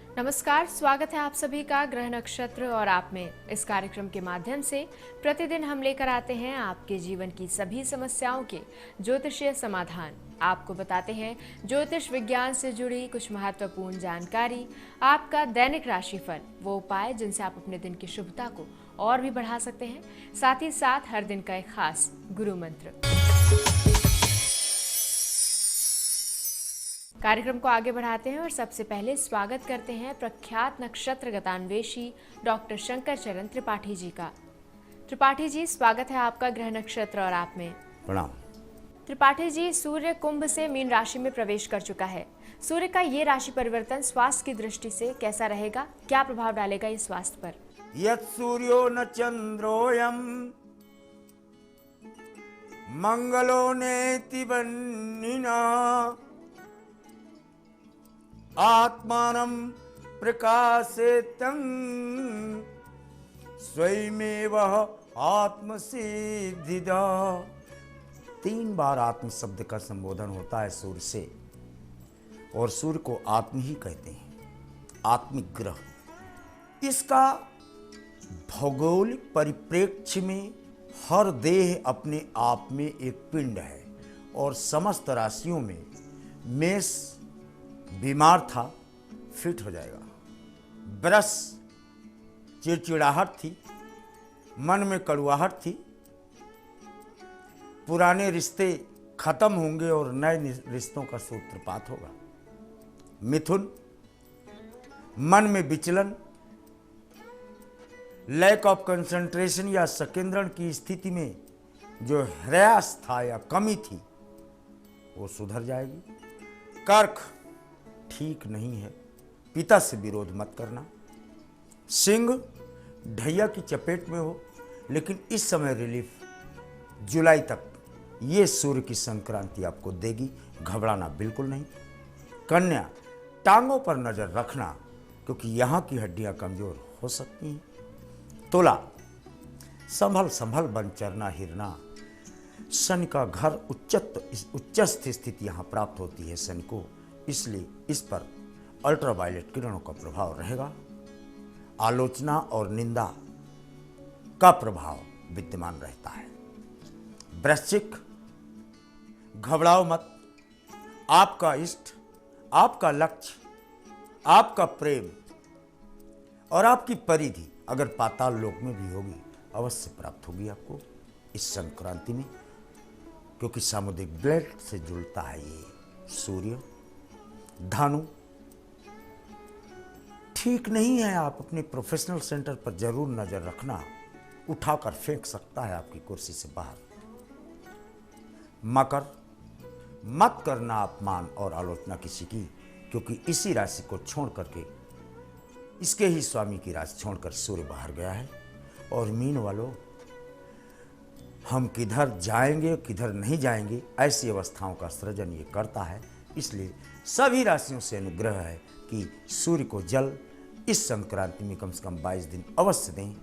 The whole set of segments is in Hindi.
नमस्कार, स्वागत है आप सभी का ग्रह नक्षत्र और आप में। इस कार्यक्रम के माध्यम से प्रतिदिन हम लेकर आते हैं आपके जीवन की सभी समस्याओं के ज्योतिषीय समाधान। आपको बताते हैं ज्योतिष विज्ञान से जुड़ी कुछ महत्वपूर्ण जानकारी, आपका दैनिक राशिफल, वो उपाय जिनसे आप अपने दिन की शुभता को और भी बढ़ा सकते हैं, साथ ही साथ हर दिन का एक खास गुरु मंत्र। कार्यक्रम को आगे बढ़ाते हैं और सबसे पहले स्वागत करते हैं प्रख्यात नक्षत्र गतान्वेषी डॉक्टर शंकर चरण त्रिपाठी जी का। त्रिपाठी जी, स्वागत है आपका ग्रह नक्षत्र और आप में। प्रणाम। त्रिपाठी जी, सूर्य कुंभ से मीन राशि में प्रवेश कर चुका है। सूर्य का ये राशि परिवर्तन स्वास्थ्य की दृष्टि से कैसा रहेगा, क्या प्रभाव डालेगा ये स्वास्थ्य पर? यत् सूर्यो न चंद्रोयम मंगलो नेति बन्निना आत्मानं प्रकाशेतं स्वयमेव आत्मसिद्धिदा। 3 बार आत्म शब्द का संबोधन होता है सूर्य से, और सूर्य को आत्म ही कहते हैं, आत्मिक ग्रह। इसका भौगोलिक परिप्रेक्ष्य में हर देह अपने आप में एक पिंड है, और समस्त राशियों में मेष बीमार था, फिट हो जाएगा। वृष चिड़चिड़ाहट थी, मन में कड़ुआहट थी, पुराने रिश्ते खत्म होंगे और नए रिश्तों का सूत्रपात होगा। मिथुन मन में विचलन, लैक ऑफ कंसंट्रेशन या संकेंद्रण की स्थिति में जो ह्रास था या कमी थी वो सुधर जाएगी। कर्क ठीक नहीं है, पिता से विरोध मत करना। सिंह ढैया की चपेट में हो, लेकिन इस समय रिलीफ जुलाई तक ये सूर्य की संक्रांति आपको देगी, घबराना बिल्कुल नहीं। कन्या टांगों पर नजर रखना, क्योंकि यहाँ की हड्डियाँ कमजोर हो सकती हैं। तुला संभल संभल बन चरना हिरना। शनि का घर उच्चस्थ स्थिति यहाँ प्राप्त होती है शनि को, इसलिए इस पर अल्ट्रावायलेट किरणों का प्रभाव रहेगा। आलोचना और निंदा का प्रभाव विद्यमान रहता है। वृश्चिक घबराओ मत। आपका इष्ट, आपका लक्ष्य, आपका प्रेम और आपकी परिधि अगर पाताल लोक में भी होगी, अवश्य प्राप्त होगी आपको इस संक्रांति में, क्योंकि सामुद्रिक ब्लड से जुड़ता है ये सूर्य। धनु ठीक नहीं है, आप अपने प्रोफेशनल सेंटर पर जरूर नजर रखना, उठाकर फेंक सकता है आपकी कुर्सी से बाहर। मकर मत करना अपमान और आलोचना किसी की, क्योंकि इसी राशि को छोड़ करके, इसके ही स्वामी की राशि छोड़कर सूर्य बाहर गया है। और मीन वालों, हम किधर जाएंगे किधर नहीं जाएंगे, ऐसी अवस्थाओं का सृजन ये करता है। इसलिए सभी राशियों से अनुग्रह है कि सूर्य को जल इस संक्रांति में कम से कम 22 दिन अवश्य दें।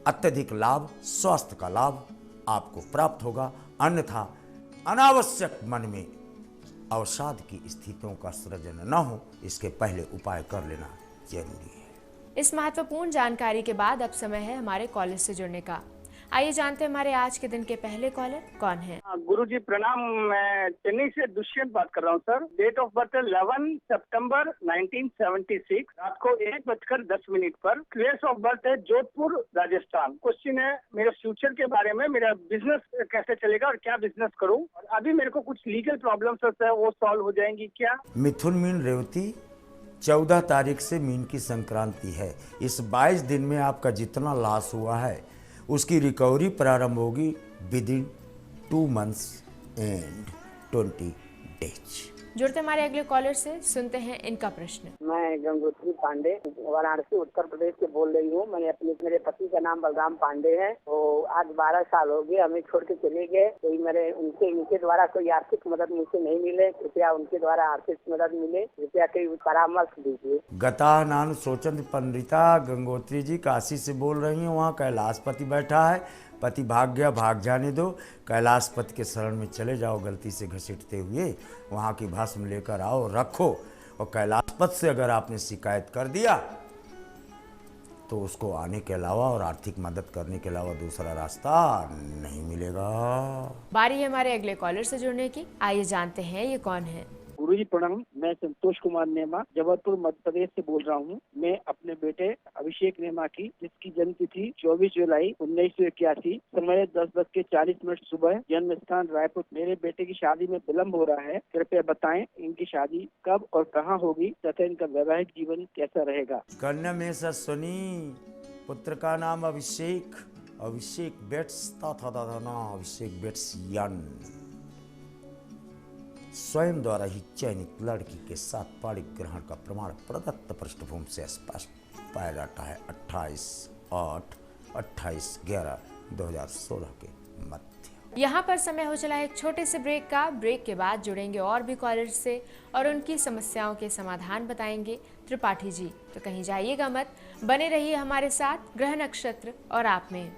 अत्यधिक लाभ, स्वास्थ्य का लाभ आपको प्राप्त होगा, अन्यथा अनावश्यक मन में अवसाद की स्थितियों का सृजन न हो, इसके पहले उपाय कर लेना जरूरी है। इस महत्वपूर्ण जानकारी के बाद अब समय है हमारे कॉलेज से जुड़ने का। आइए जानते हैं हमारे आज के दिन के पहले कॉलर कौन है। गुरुजी प्रणाम, मैं चेन्नई से दुष्यंत बात कर रहा हूँ सर। डेट ऑफ बर्थ 11 सितंबर 1976, रात को 1:10 पर। प्लेस ऑफ बर्थ है जोधपुर, राजस्थान। क्वेश्चन है मेरे फ्यूचर के बारे में, मेरा बिजनेस कैसे चलेगा और क्या बिजनेस करूँ, और अभी मेरे को कुछ लीगल प्रॉब्लम्स है वो सॉल्व हो जाएंगी क्या? मिथुन मीन रेवती 14 तारीख से मीन की संक्रांति है। इस 22 दिन में आपका जितना लॉस हुआ है उसकी रिकवरी प्रारंभ होगी with in 2 months and 20 days। जुड़ते हमारे अगले कॉलर से, सुनते हैं इनका प्रश्न। मैं गंगोत्री पांडे वाराणसी उत्तर प्रदेश से बोल रही हूँ। मेरे पति का नाम बलराम पांडे है। तो आज 12 साल हो गए हमें छोड़ के चले गए। कोई मेरे उनके द्वारा कोई आर्थिक मदद मुझे नहीं मिले, कृपया उनके द्वारा आर्थिक मदद मिले, कृपया कोई परामर्श दीजिए। गता नान सोचंद पंडिता गंगोत्री जी काशी से बोल रही हैं। वहाँ कैलाशपति बैठा है, पति भाग गया, भाग जाने दो, कैलाशपति के शरण में चले जाओ, गलती से घसीटते हुए वहाँ की भस्म लेकर आओ, रखो। और कैलाशपत से अगर आपने शिकायत कर दिया तो उसको आने के अलावा और आर्थिक मदद करने के अलावा दूसरा रास्ता नहीं मिलेगा। बारी है हमारे अगले कॉलर से जुड़ने की। आइए जानते हैं ये कौन है। गुरुजी प्रणाम। मैं संतोष कुमार नेमा जबलपुर मध्य प्रदेश से बोल रहा हूँ। मैं अपने बेटे अभिषेक नेमा की, जिसकी जन्म तिथि 24 जुलाई 1981, समय 10:40 सुबह, जन्म स्थान रायपुर। मेरे बेटे की शादी में विलम्ब हो रहा है, कृपया बताएं इनकी शादी कब और कहाँ होगी तथा इनका वैवाहिक जीवन कैसा रहेगा। कन्या में सनी, पुत्र का नाम अभिषेक, अभिषेक बेट्स था नाम अभिषेक बेट्स यन। स्वयं द्वारा ही चयनित लड़की के साथ पाणिक ग्रहण का प्रमाण प्रदत्त पृष्ठभूमि से स्पष्ट पाया जाता है 28/11/2016 के मध्य। यहाँ पर समय हो चला है एक छोटे से ब्रेक का। ब्रेक के बाद जुड़ेंगे और भी कॉलर से और उनकी समस्याओं के समाधान बताएंगे त्रिपाठी जी। तो कहीं जाइएगा मत, बने रहिए हमारे साथ ग्रह नक्षत्र और आप में।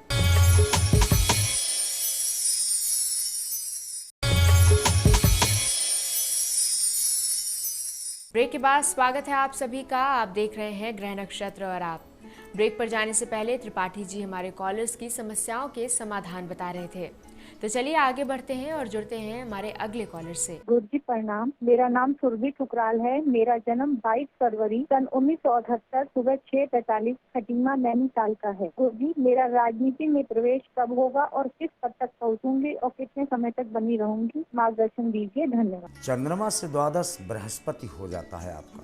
ब्रेक के बाद स्वागत है आप सभी का। आप देख रहे हैं ग्रह नक्षत्र और आप। ब्रेक पर जाने से पहले त्रिपाठी जी हमारे कॉलर्स की समस्याओं के समाधान बता रहे थे। तो चलिए आगे बढ़ते हैं और जुड़ते हैं हमारे अगले कॉलर से। गुरुजी प्रणाम। मेरा नाम सुरभि ठुकराल है। मेरा जन्म 22 फरवरी सन 1978 सुबह 6:45 खटीमा नैनीताल का है। गुरुजी, मेरा राजनीति में प्रवेश कब होगा और किस पद तक पहुंचूंगी और कितने समय तक बनी रहूंगी, मार्गदर्शन दीजिए, धन्यवाद। चंद्रमा से द्वादश बृहस्पति हो जाता है आपका,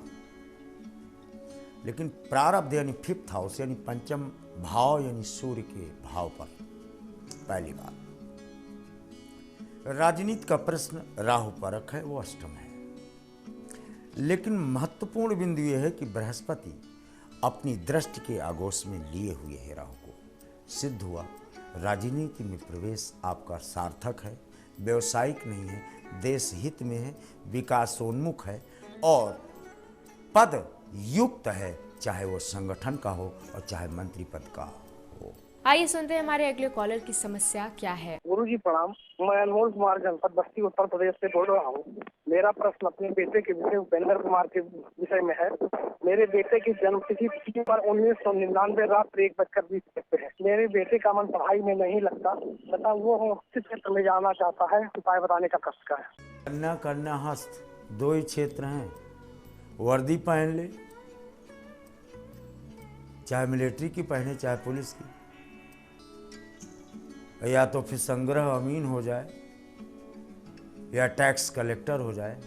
लेकिन प्रारब्ध यानी 5th हाउस यानी पंचम भाव यानी सूर्य के भाव पर। पहली बात, राजनीति का प्रश्न राहु परख है, वो अष्टम है। लेकिन महत्वपूर्ण बिंदु यह है कि बृहस्पति अपनी दृष्टि के आगोश में लिए हुए है राहु को। सिद्ध हुआ राजनीति में प्रवेश आपका सार्थक है, व्यवसायिक नहीं है, देश हित में है, विकासोन्मुख है और पद युक्त है, चाहे वो संगठन का हो और चाहे मंत्री पद का हो। आइए सुनते हैं हमारे अगले कॉलर की समस्या क्या है। गुरुजी प्रणाम। मैं अनमोल कुमार जनपद बस्ती उत्तर प्रदेश से बोल रहा हूँ। मेरा प्रश्न अपने बेटे के विषय उपेंद्र कुमार के विषय में है। मेरे बेटे की जन्म तिथि 1999 रात 1:20 पे है। मेरे बेटे का मन पढ़ाई में नहीं लगता तथा वो किस क्षेत्र में जाना चाहता है, उपाय बताने का कष्ट का है। कन्या हस्त 2 ही क्षेत्र हैं। वर्दी पहन ले, चाहे मिलिट्री की पहने चाहे पुलिस की, या तो फिर संग्रह अमीन हो जाए या टैक्स कलेक्टर हो जाए,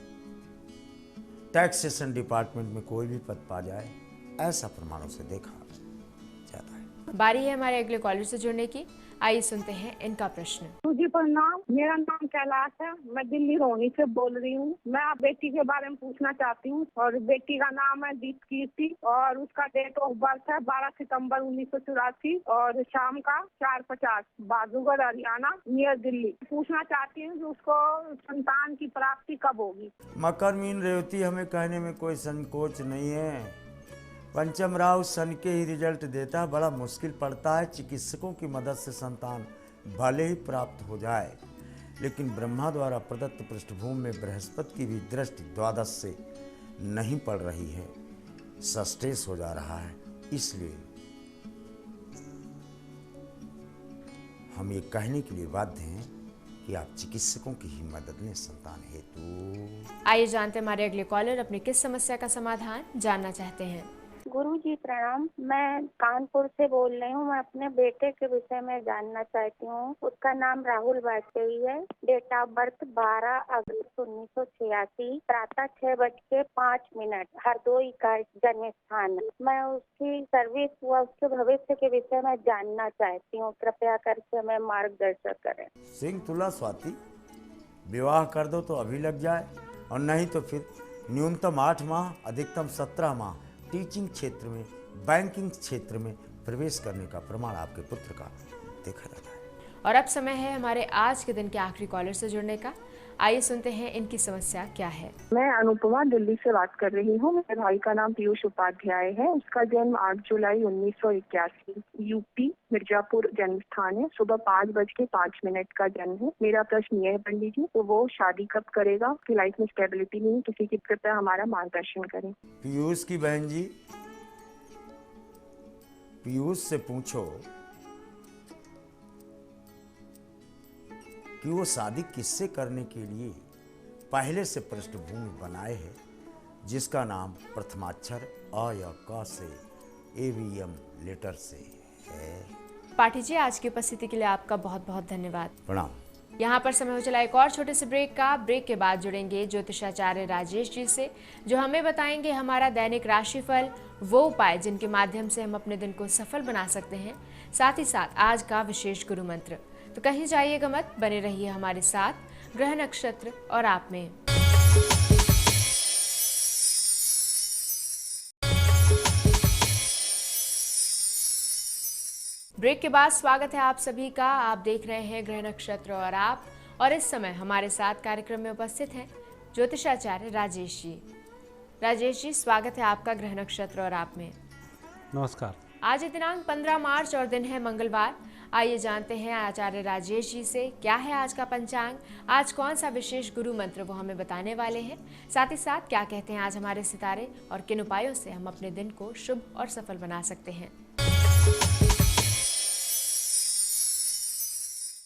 टैक्सेशन डिपार्टमेंट में कोई भी पद पा जाए, ऐसा प्रमाणों से देखा जाता है। बारी है हमारे अगले कॉलर से जुड़ने की। आइए सुनते हैं इनका प्रश्न। गुरुजी प्रणाम। मेरा नाम कैलाश है। मैं दिल्ली रोहिणी से बोल रही हूँ। मैं आप बेटी के बारे में पूछना चाहती हूँ और बेटी का नाम है दीप कीर्ति और उसका डेट ऑफ बर्थ है 12 सितंबर 1984 और शाम का 4:50 बाजूगढ़ हरियाणा नियर दिल्ली। पूछना चाहती हूँ कि उसको संतान की प्राप्ति कब होगी। मकर मीन रेवती हमें कहने में कोई संकोच नहीं है। पंचम राहु सन के ही रिजल्ट देता है, बड़ा मुश्किल पड़ता है। चिकित्सकों की मदद से संतान भले ही प्राप्त हो जाए, लेकिन ब्रह्मा द्वारा प्रदत्त पृष्ठभूमि में बृहस्पति की भी दृष्टि द्वादश से नहीं पड़ रही है, सस्टेस हो जा रहा है। इसलिए हम ये कहने के लिए बाध्य हैं कि आप चिकित्सकों की ही मदद लें संतान हेतु। आइए जानते हैं हमारे अगले कॉलर अपनी किस समस्या का समाधान जानना चाहते हैं। गुरुजी प्रणाम। मैं कानपुर से बोल रही हूँ। मैं अपने बेटे के विषय में जानना चाहती हूँ। उसका नाम राहुल वाजपेयी है। डेट ऑफ बर्थ 12 अगस्त 1986, प्रातः 6:05 हरदोई का जन्म स्थान। मैं उसकी सर्विस व उसके भविष्य के विषय में जानना चाहती हूँ। कृपया करके हमें मार्गदर्शन करें। सिंह तुला स्वाति, विवाह कर दो तो अभी लग जाए और नहीं तो फिर न्यूनतम 8 माह अधिकतम 17 माह टीचिंग क्षेत्र में, बैंकिंग क्षेत्र में प्रवेश करने का प्रमाण आपके पुत्र का देखा जाता है। और अब समय है हमारे आज के दिन के आखिरी कॉलर से जुड़ने का। आइए सुनते हैं इनकी समस्या क्या है। मैं अनुपमा दिल्ली से बात कर रही हूँ। मेरे भाई का नाम पीयूष उपाध्याय है। उसका जन्म 8 जुलाई 1981 यूपी मिर्जापुर जन्म स्थान है। सुबह 5:05 का जन्म है। मेरा प्रश्न यह है पंडित जी, तो वो शादी कब करेगा? उसकी लाइफ में स्टेबिलिटी नहीं, किसी की कृपया हमारा मार्गदर्शन करें। पीयूष की बहन जी, पीयूष से पूछो कि वो शादी किससे करने के लिए पहले से पृष्ठभूमि बनाए है, जिसका नाम प्रथमाक्षर अ या क से AVM लेटर से है। पाठी जी, आज की उपस्थिति के लिए आपका बहुत बहुत धन्यवाद। प्रणाम। यहाँ पर समय हो चला एक और छोटे से ब्रेक का। ब्रेक के बाद जुड़ेंगे ज्योतिषाचार्य राजेश जी से, जो हमें बताएंगे हमारा दैनिक राशिफल, वो उपाय जिनके माध्यम से हम अपने दिन को सफल बना सकते हैं, साथ ही साथ आज का विशेष गुरु मंत्र। तो कहीं जाइएगा मत, बने रहिए हमारे साथ ग्रह नक्षत्र और आप में। ब्रेक के बाद स्वागत है आप सभी का। आप देख रहे हैं ग्रह नक्षत्र और आप, और इस समय हमारे साथ कार्यक्रम में उपस्थित हैं ज्योतिषाचार्य राजेश जी। राजेश जी, स्वागत है आपका ग्रह नक्षत्र और आप में। नमस्कार। आज दिनांक 15 मार्च और दिन है मंगलवार। आइए जानते हैं आचार्य राजेश जी से क्या है आज का पंचांग, आज कौन सा विशेष गुरु मंत्र वो हमें बताने वाले हैं, साथ ही साथ क्या कहते हैं आज हमारे सितारे और किन उपायों से हम अपने दिन को शुभ और सफल बना सकते हैं।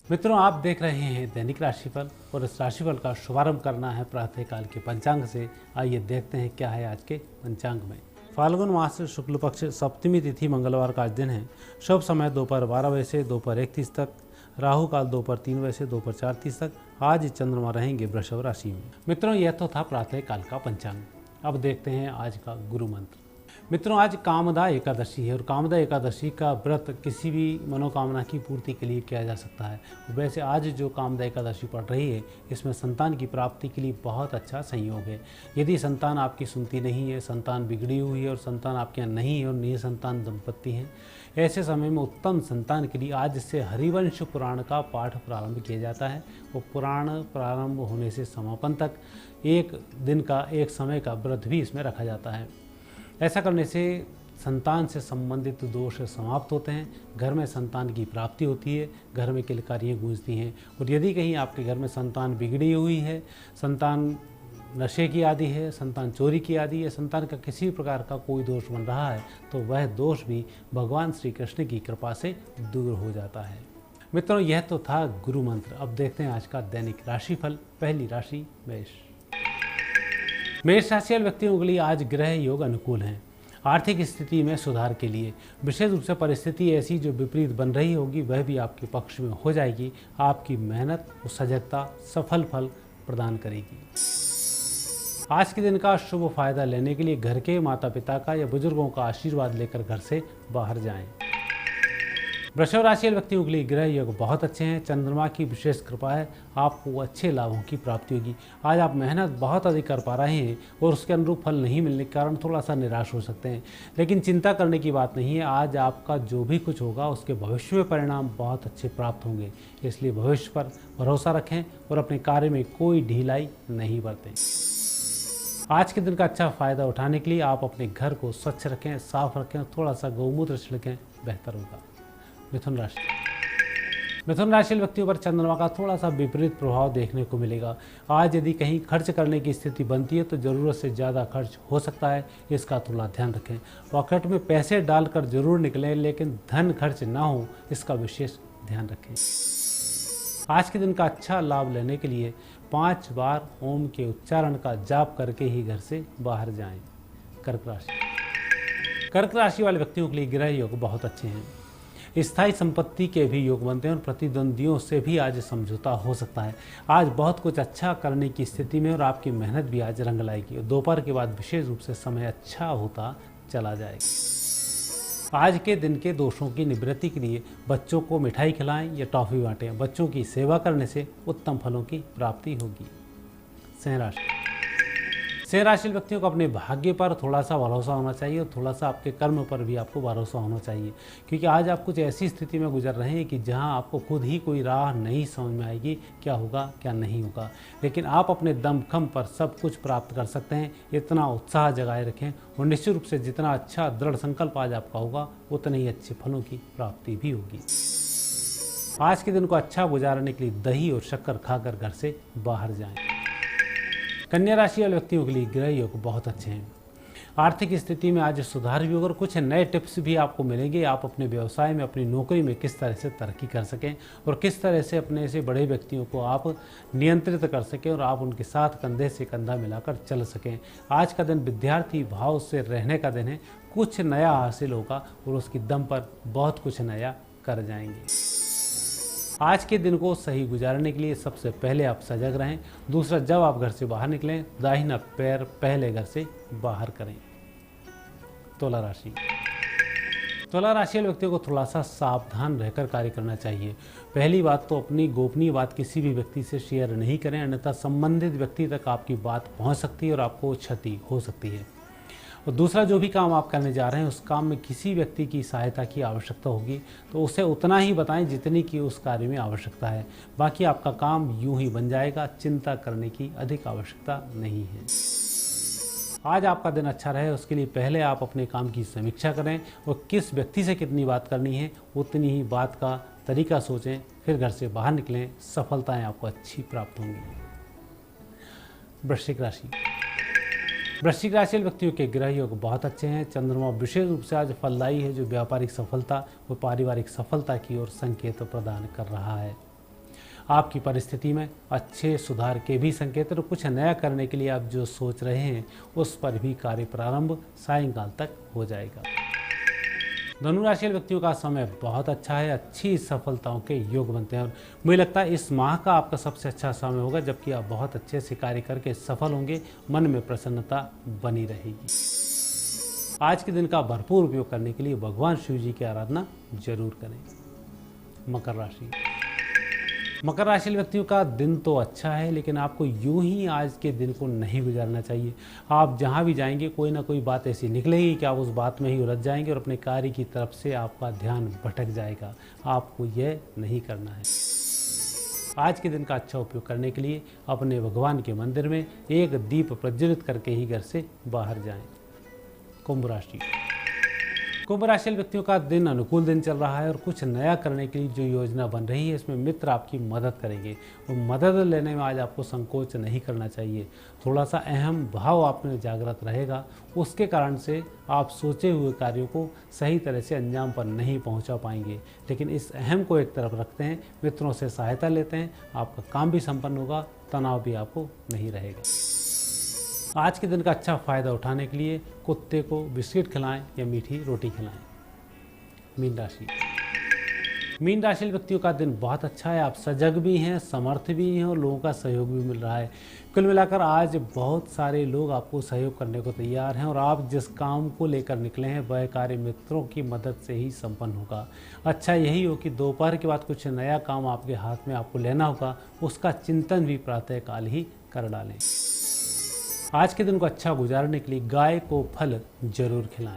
मित्रों, आप देख रहे हैं दैनिक राशिफल और इस राशिफल का शुभारंभ करना है प्रातःकाल के पंचांग से। आइए देखते हैं क्या है आज के पंचांग में। फाल्गुन मास शुक्ल पक्ष सप्तमी तिथि मंगलवार का आज दिन है। शुभ समय दोपहर 12 बजे से दोपहर 1:30 तक, राहु काल दोपहर 3 बजे से दोपहर 4:30 तक। आज चंद्रमा रहेंगे वृषभ राशि में। मित्रों, यह तो था प्रातःकाल का पंचांग। अब देखते हैं आज का गुरु मंत्र। मित्रों, आज कामदा एकादशी है और कामदा एकादशी का व्रत किसी भी मनोकामना की पूर्ति के लिए किया जा सकता है। वैसे आज जो कामदा एकादशी पड़ रही है, इसमें संतान की प्राप्ति के लिए बहुत अच्छा संयोग है। यदि संतान आपकी सुनती नहीं है, संतान बिगड़ी हुई है और संतान आपके यहाँ नहीं है और निसंतान दंपत्ति हैं, ऐसे समय में उत्तम संतान के लिए आज से हरिवंश पुराण का पाठ प्रारंभ किया जाता है। और पुराण प्रारंभ होने से समापन तक एक दिन का, एक समय का व्रत भी इसमें रखा जाता है। ऐसा करने से संतान से संबंधित दोष समाप्त होते हैं, घर में संतान की प्राप्ति होती है, घर में किलकारियाँ गूंजती हैं। और यदि कहीं आपके घर में संतान बिगड़ी हुई है, संतान नशे की आदी है, संतान चोरी की आदी है, संतान का किसी प्रकार का कोई दोष बन रहा है, तो वह दोष भी भगवान श्री कृष्ण की कृपा से दूर हो जाता है। मित्रों, यह तो था गुरु मंत्र। अब देखते हैं आज का दैनिक राशिफल। पहली राशि मेष। मेष राशि वाले व्यक्तियों के लिए आज ग्रह योग अनुकूल हैं। आर्थिक स्थिति में सुधार के लिए विशेष रूप से परिस्थिति ऐसी जो विपरीत बन रही होगी वह भी आपके पक्ष में हो जाएगी। आपकी मेहनत और सजगता सफल फल प्रदान करेगी। आज के दिन का शुभ फायदा लेने के लिए घर के माता पिता का या बुजुर्गों का आशीर्वाद लेकर घर से बाहर जाएं। वृषभ राशि वाले व्यक्तियों के लिए ग्रह योग बहुत अच्छे हैं। चंद्रमा की विशेष कृपा है, आपको अच्छे लाभों की प्राप्ति होगी। आज आप मेहनत बहुत अधिक कर पा रहे हैं और उसके अनुरूप फल नहीं मिलने के कारण थोड़ा सा निराश हो सकते हैं, लेकिन चिंता करने की बात नहीं है। आज आपका जो भी कुछ होगा उसके भविष्य में परिणाम बहुत अच्छे प्राप्त होंगे, इसलिए भविष्य पर भरोसा रखें और अपने कार्य में कोई ढिलाई नहीं बरतें। आज के दिन का अच्छा फायदा उठाने के लिए आप अपने घर को स्वच्छ रखें, साफ रखें, थोड़ा सा गौमूत्र छिड़कें, बेहतर होगा। मिथुन राशि। मिथुन राशि व्यक्तियों पर चंद्रमा का थोड़ा सा विपरीत प्रभाव देखने को मिलेगा। आज यदि कहीं खर्च करने की स्थिति बनती है तो ज़रूरत से ज़्यादा खर्च हो सकता है, इसका थोड़ा ध्यान रखें। पॉकेट में पैसे डालकर जरूर निकलें, लेकिन धन खर्च ना हो, इसका विशेष ध्यान रखें। आज के दिन का अच्छा लाभ लेने के लिए 5 बार ओम के उच्चारण का जाप करके ही घर से बाहर जाएं। कर्क राशि। कर्क राशि वाले व्यक्तियों के लिए ग्रह योग बहुत अच्छे हैं। स्थायी संपत्ति के भी योग बनते हैं और प्रतिद्वंदियों से भी आज समझौता हो सकता है। आज बहुत कुछ अच्छा करने की स्थिति में और आपकी मेहनत भी आज रंग लाएगी। दोपहर के बाद विशेष रूप से समय अच्छा होता चला जाएगा। आज के दिन के दोषों की निवृत्ति के लिए बच्चों को मिठाई खिलाएं या टॉफी बांटें। बच्चों की सेवा करने से उत्तम फलों की प्राप्ति होगी। सिंह राशि। सिंह राशि व्यक्तियों को अपने भाग्य पर थोड़ा सा भरोसा होना चाहिए और थोड़ा सा आपके कर्म पर भी आपको भरोसा होना चाहिए, क्योंकि आज आप कुछ ऐसी स्थिति में गुजर रहे हैं कि जहां आपको खुद ही कोई राह नहीं समझ में आएगी, क्या होगा क्या नहीं होगा, लेकिन आप अपने दमखम पर सब कुछ प्राप्त कर सकते हैं। इतना उत्साह जगाए रखें और निश्चित रूप से जितना अच्छा दृढ़ संकल्प आज आपका होगा उतने ही अच्छे फलों की प्राप्ति भी होगी। आज के दिन को अच्छा गुजारने के लिए दही और शक्कर खाकर घर से बाहर जाएं। कन्या राशि वाले व्यक्तियों के लिए ग्रह योग बहुत अच्छे हैं। आर्थिक स्थिति में आज सुधार भी होगा और कुछ नए टिप्स भी आपको मिलेंगे। आप अपने व्यवसाय में, अपनी नौकरी में किस तरह से तरक्की कर सकें और किस तरह से अपने से बड़े व्यक्तियों को आप नियंत्रित कर सकें और आप उनके साथ कंधे से कंधा मिलाकर चल सकें। आज का दिन विद्यार्थी भाव से रहने का दिन है। कुछ नया हासिल होगा और उसकी दम पर बहुत कुछ नया कर जाएंगे। आज के दिन को सही गुजारने के लिए सबसे पहले आप सजग रहें। दूसरा, जब आप घर से बाहर निकलें दाहिना पैर पहले घर से बाहर करें। तुला राशि वाले व्यक्तियों को थोड़ा सा सावधान रहकर कार्य करना चाहिए। पहली बात तो अपनी गोपनीय बात किसी भी व्यक्ति से शेयर नहीं करें, अन्यथा संबंधित व्यक्ति तक आपकी बात पहुंच सकती है और आपको क्षति हो सकती है। और दूसरा, जो भी काम आप करने जा रहे हैं उस काम में किसी व्यक्ति की सहायता की आवश्यकता होगी तो उसे उतना ही बताएं जितनी की उस कार्य में आवश्यकता है। बाकी आपका काम यूं ही बन जाएगा, चिंता करने की अधिक आवश्यकता नहीं है। आज आपका दिन अच्छा रहे उसके लिए पहले आप अपने काम की समीक्षा करें और किस व्यक्ति से कितनी बात करनी है उतनी ही बात का तरीका सोचें, फिर घर से बाहर निकलें। सफलताएं आपको अच्छी प्राप्त होंगी। वृश्चिक राशि वाले व्यक्तियों के ग्रह योग बहुत अच्छे हैं। चंद्रमा विशेष रूप से आज फलदायी है, जो व्यापारिक सफलता और पारिवारिक सफलता की ओर संकेत प्रदान कर रहा है। आपकी परिस्थिति में अच्छे सुधार के भी संकेत और कुछ नया करने के लिए आप जो सोच रहे हैं उस पर भी कार्य प्रारंभ सायंकाल तक हो जाएगा। धनु राशि वाले व्यक्तियों का समय बहुत अच्छा है। अच्छी सफलताओं के योग बनते हैं और मुझे लगता है इस माह का आपका सबसे अच्छा समय होगा, जबकि आप बहुत अच्छे से कार्य करके सफल होंगे। मन में प्रसन्नता बनी रहेगी। आज के दिन का भरपूर उपयोग करने के लिए भगवान शिव जी की आराधना जरूर करें। मकर राशि वाले व्यक्तियों का दिन तो अच्छा है, लेकिन आपको यूं ही आज के दिन को नहीं गुजारना चाहिए। आप जहां भी जाएंगे कोई ना कोई बात ऐसी निकलेगी कि आप उस बात में ही उलझ जाएंगे और अपने कार्य की तरफ से आपका ध्यान भटक जाएगा। आपको यह नहीं करना है। आज के दिन का अच्छा उपयोग करने के लिए अपने भगवान के मंदिर में एक दीप प्रज्वलित करके ही घर से बाहर जाएं। कुंभ राशि वाले व्यक्तियों का दिन अनुकूल दिन चल रहा है और कुछ नया करने के लिए जो योजना बन रही है इसमें मित्र आपकी मदद करेंगे और मदद लेने में आज आपको संकोच नहीं करना चाहिए। थोड़ा सा अहम भाव आप में जागृत रहेगा, उसके कारण से आप सोचे हुए कार्यों को सही तरह से अंजाम पर नहीं पहुंचा पाएंगे। लेकिन इस अहम को एक तरफ रखते हैं, मित्रों से सहायता लेते हैं, आपका काम भी संपन्न होगा, तनाव भी आपको नहीं रहेगा। आज के दिन का अच्छा फायदा उठाने के लिए कुत्ते को बिस्किट खिलाएं या मीठी रोटी खिलाएं। मीन राशि व्यक्तियों का दिन बहुत अच्छा है। आप सजग भी हैं, समर्थ भी हैं और लोगों का सहयोग भी मिल रहा है। कुल मिलाकर आज बहुत सारे लोग आपको सहयोग करने को तैयार हैं और आप जिस काम को लेकर निकले हैं वह कार्य मित्रों की मदद से ही संपन्न होगा। अच्छा यही हो कि दोपहर के बाद कुछ नया काम आपके हाथ में आपको लेना होगा, उसका चिंतन भी प्रातःकाल ही कर डालें। आज के दिन को अच्छा गुजारने के लिए गाय को फल जरूर खिलाएं।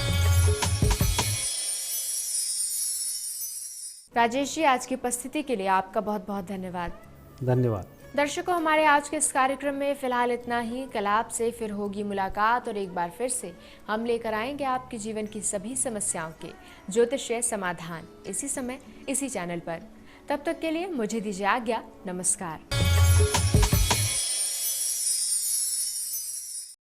राजेश जी, आज की उपस्थिति के लिए आपका बहुत बहुत धन्यवाद। धन्यवाद। दर्शकों, हमारे आज के इस कार्यक्रम में फिलहाल इतना ही। कल आपसे फिर होगी मुलाकात और एक बार फिर से हम लेकर आएंगे आपके जीवन की सभी समस्याओं के ज्योतिषीय समाधान, इसी समय इसी चैनल पर। तब तक के लिए मुझे दीजिए आज्ञा। नमस्कार।